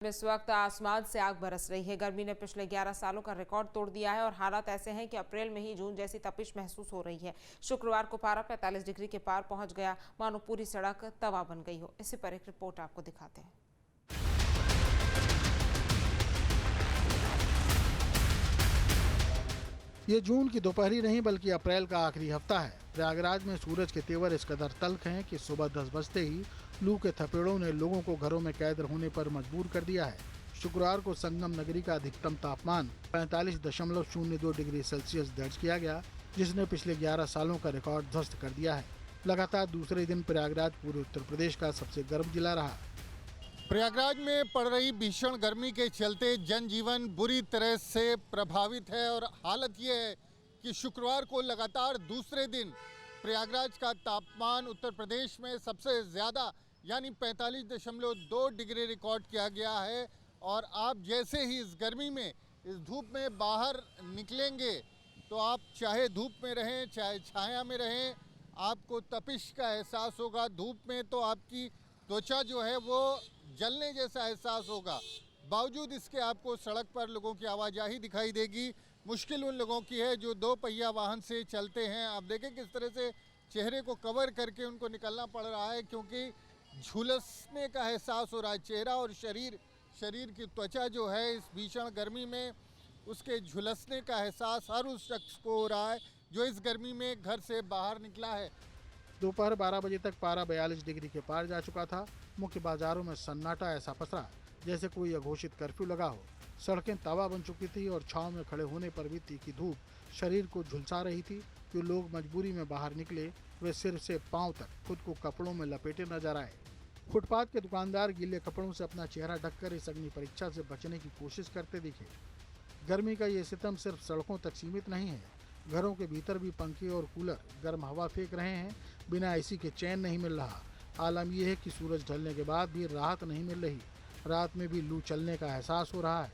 इस वक्त आसमान से आग बरस रही है। गर्मी ने पिछले 11 सालों का रिकॉर्ड तोड़ दिया है और हालात ऐसे हैं कि अप्रैल में ही जून जैसी तपिश महसूस हो रही है। शुक्रवार को पारा 45 डिग्री के पार पहुंच गया, मानो पूरी सड़क तवा बन गई हो। इसी पर एक रिपोर्ट आपको दिखाते हैं। ये जून की दोपहरी नहीं बल्कि अप्रैल का आखिरी हफ्ता है। प्रयागराज में सूरज के तेवर इस कदर तल्ख हैं कि सुबह 10 बजते ही लू के थपेड़ों ने लोगों को घरों में कैद होने पर मजबूर कर दिया है। शुक्रवार को संगम नगरी का अधिकतम तापमान 45.02 डिग्री सेल्सियस दर्ज किया गया, जिसने पिछले 11 सालों का रिकॉर्ड ध्वस्त कर दिया है। लगातार दूसरे दिन प्रयागराज पूरे उत्तर प्रदेश का सबसे गर्म जिला रहा। प्रयागराज में पड़ रही भीषण गर्मी के चलते जनजीवन बुरी तरह से प्रभावित है और हालत ये है कि शुक्रवार को लगातार दूसरे दिन प्रयागराज का तापमान उत्तर प्रदेश में सबसे ज़्यादा यानी 45.2 डिग्री रिकॉर्ड किया गया है। और आप जैसे ही इस गर्मी में, इस धूप में बाहर निकलेंगे तो आप चाहे धूप में रहें चाहे छाया में रहें, आपको तपिश का एहसास होगा। धूप में तो आपकी त्वचा जो है वो जलने जैसा एहसास होगा। बावजूद इसके आपको सड़क पर लोगों की आवाजाही दिखाई देगी। मुश्किल उन लोगों की है जो 2 पहिया वाहन से चलते हैं। आप देखें किस तरह से चेहरे को कवर करके उनको निकलना पड़ रहा है, क्योंकि झुलसने का एहसास हो रहा है। चेहरा और शरीर की त्वचा जो है इस भीषण गर्मी में, उसके झुलसने का एहसास हर उस शख्स को हो रहा है जो इस गर्मी में घर से बाहर निकला है। दोपहर 12 बजे तक पारा 42 डिग्री के पार जा चुका था। मुख्य बाजारों में सन्नाटा ऐसा पसरा जैसे कोई अघोषित कर्फ्यू लगा हो। सड़कें तवा बन चुकी थी और छांव में खड़े होने पर भी तीखी धूप शरीर को झुलसा रही थी। जो लोग मजबूरी में बाहर निकले वे सिर से पांव तक खुद को कपड़ों में लपेटे नजर आए। फुटपाथ के दुकानदार गीले कपड़ों से अपना चेहरा ढककर इस अग्नि परीक्षा से बचने की कोशिश करते दिखे। गर्मी का ये सितम सिर्फ सड़कों तक सीमित नहीं है। घरों के भीतर भी पंखे और कूलर गर्म हवा फेंक रहे हैं। बिना एसी के चैन नहीं मिल रहा। आलम यह है कि सूरज ढलने के बाद भी राहत नहीं मिल रही। रात में भी लू चलने का एहसास हो रहा है।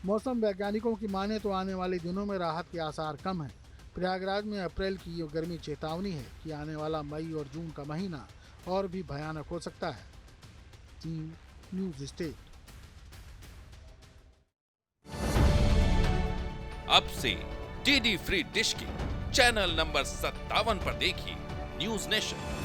मौसम वैज्ञानिकों की माने तो आने वाले दिनों में राहत के आसार कम हैं। प्रयागराज में अप्रैल की ये गर्मी चेतावनी है कि आने वाला मई और जून का महीना और भी भयानक हो सकता है। Team news state. अब से डीडी फ्री डिश के चैनल नंबर 57 पर देखिए न्यूज़ नेशन।